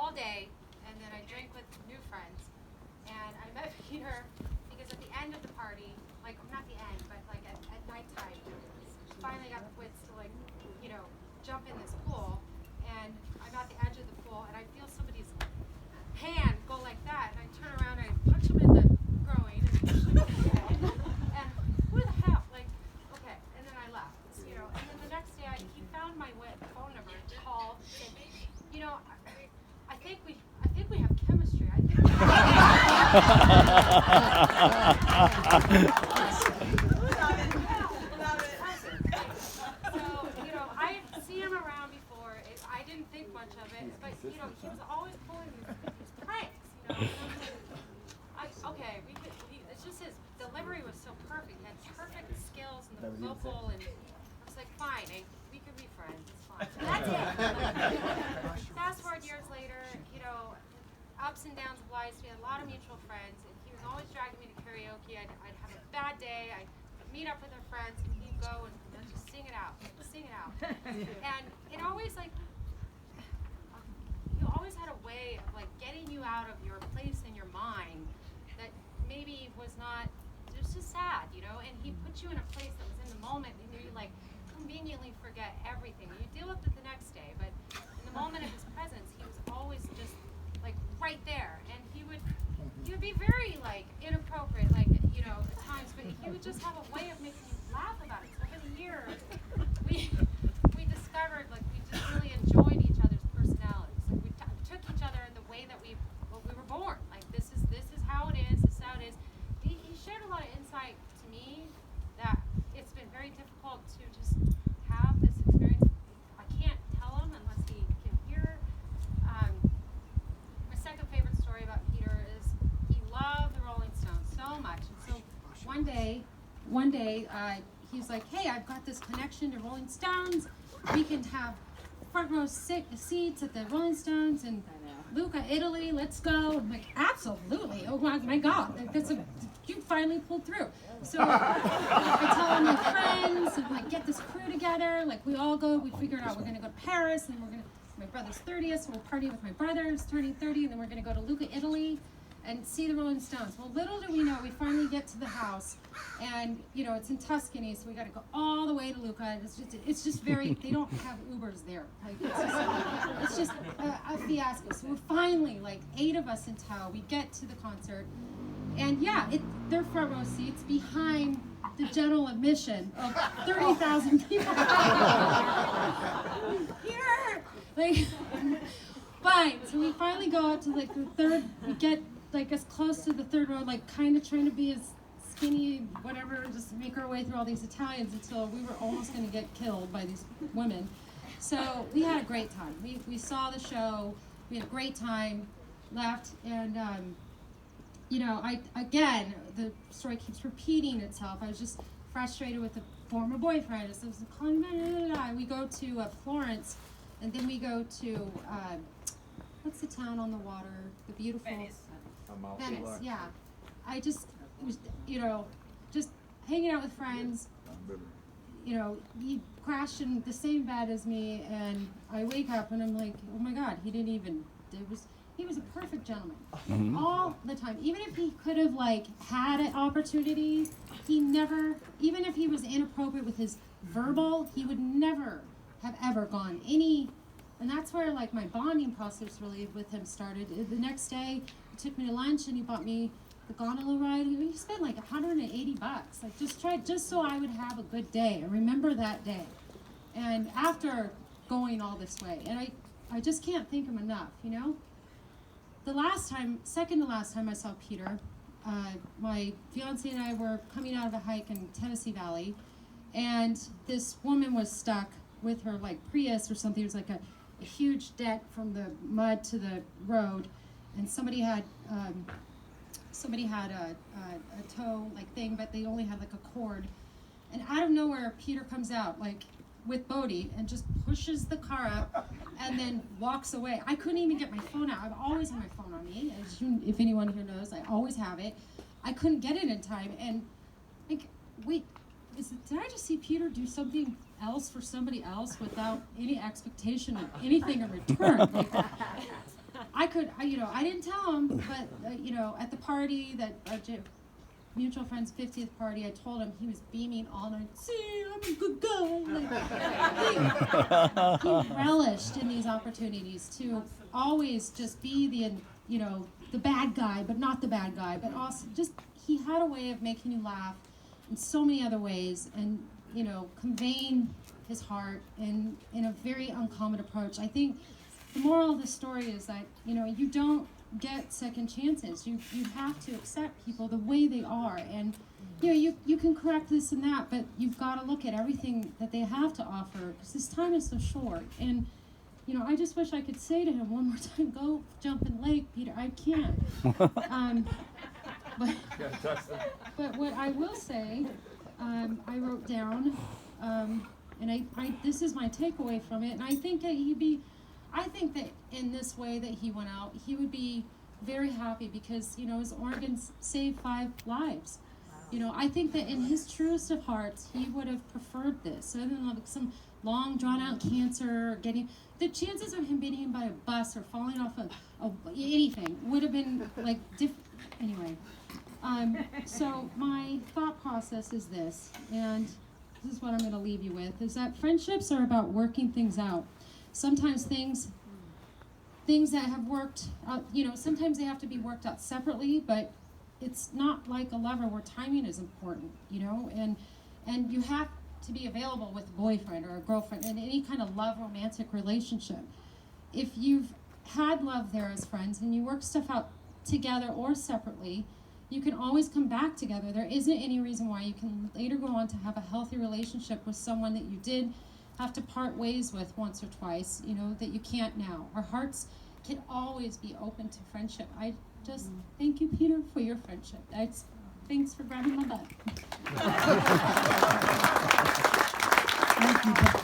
all day, and then I drank with new friends. And I met Peter because at the end of the party, like not the end, but like at nighttime, finally got the wits to like, jump in this pool. And I'm at the edge of the pool, and I feel somebody's hand go like that, and I turn around and I punch him in the groin, and who the hell, like, okay, and then I left, and then the next day he found my phone number, called, and, I think we have chemistry. I think I see him around before. I didn't think much of it, but he was always pulling these pranks. It's just his delivery was so perfect. He had perfect skills and the vocal, and I was like, fine, we could be friends. It's fine. That's it. Fast forward years later, ups and downs of life. We had a lot of mutual friends, and he was always dragging me to karaoke. I'd have a bad day. I'd meet up with our friends, and he'd go and just sing it out. And it always you always had a way of getting you out of your place in your mind that maybe was not, it was just sad, and he put you in a place that was in the moment, and you conveniently forget everything. You deal with it the next day, but in the moment of his presence, he was always just right there, and he would be very inappropriate, at times, but he would just have a way of making you laugh about it. So over the years, we discovered we just really enjoyed each other's personalities. We took each other in the way that we were born. This is how it is. This is how it is. He shared a lot of insight to me that it's been very difficult to just have this experience. I can't tell him unless he can hear. My second favorite story about Peter is he loved the Rolling Stones so much. And so one day, he's like, hey, I've got this connection to Rolling Stones. We can have front row seats at the Rolling Stones in Lucca, Italy. Let's go. I'm like, absolutely. Oh my God. You finally pulled through. So I tell all my friends and get this crew together. We all go. We figured out we're going to go to Paris, and my brother's 30th, so we'll party with my brothers turning 30, and then we're going to go to Lucca, Italy, and see the Rolling Stones. Well, little do we know, we finally get to the house, and it's in Tuscany, so we got to go all the way to Lucca. It's just very, they don't have Ubers there. It's just a fiasco. So we're finally 8 of us in tow. We get to the concert, and they're front row seats behind the general admission of 30,000 people. Here, fine. So we finally go out to the third. We get as close to the third row, kind of trying to be as skinny, whatever, just make our way through all these Italians until we were almost going to get killed by these women. So we had a great time. We saw the show. We had a great time. Left, and the story keeps repeating itself. I was just frustrated with the former boyfriend. So I was calling him. We go to Florence, and then we go to what's the town on the water? The beautiful Venice. Yeah. I just was, just hanging out with friends. He crashed in the same bed as me, and I wake up and I'm like, oh my God, he was a perfect gentleman. All the time. Even if he could have had an opportunity, he never, even if he was inappropriate with his verbal, he would never have ever gone any, and that's where my bonding process really with him started. The next day, he took me to lunch and he bought me the gondola ride. We spent $180, just so I would have a good day. I remember that day. And after going all this way, and I just can't thank him enough, second to last time I saw Peter, my fiance and I were coming out of a hike in Tennessee Valley, and this woman was stuck with her Prius or something. It was a huge dent from the mud to the road, and somebody had a tow thing, but they only had a cord. And out of nowhere, Peter comes out with Bodhi and just pushes the car up and then walks away. I couldn't even get my phone out. I've always had my phone on me, if anyone here knows, I always have it. I couldn't get it in time, and wait, did I just see Peter do something else for somebody else without any expectation of anything in return? I didn't tell him, but at the party that mutual friend's 50th party, I told him. He was beaming all night. See, I'm a good guy. He relished in these opportunities to always just be the bad guy, but not the bad guy, but also just he had a way of making you laugh in so many other ways, and conveying his heart in a very uncommon approach. I think the moral of the story is that you don't get second chances. You have to accept people the way they are, and you can correct this and that, but you've got to look at everything that they have to offer, because this time is so short. And I just wish I could say to him one more time, go jump in the lake, Peter. I can't. But what I will say, I wrote down, and I this is my takeaway from it, and I think that in this way that he went out, he would be very happy, because his organs saved 5 lives. I think that in his truest of hearts, he would have preferred this, other than like some long drawn out cancer, or getting the chances of him being hit by a bus or falling off anything would have been like anyway. So my thought process is this, and this is what I'm going to leave you with, is that friendships are about working things out. Sometimes things that have worked out, sometimes they have to be worked out separately, but it's not like a lover where timing is important, and you have to be available with a boyfriend or a girlfriend in any kind of love romantic relationship. If you've had love there as friends and you work stuff out together or separately, you can always come back together. There isn't any reason why you can later go on to have a healthy relationship with someone that you did have to part ways with once or twice, that you can't now. Our hearts can always be open to friendship. I just thank you, Peter, for your friendship. Thanks for grabbing my butt. Thank you.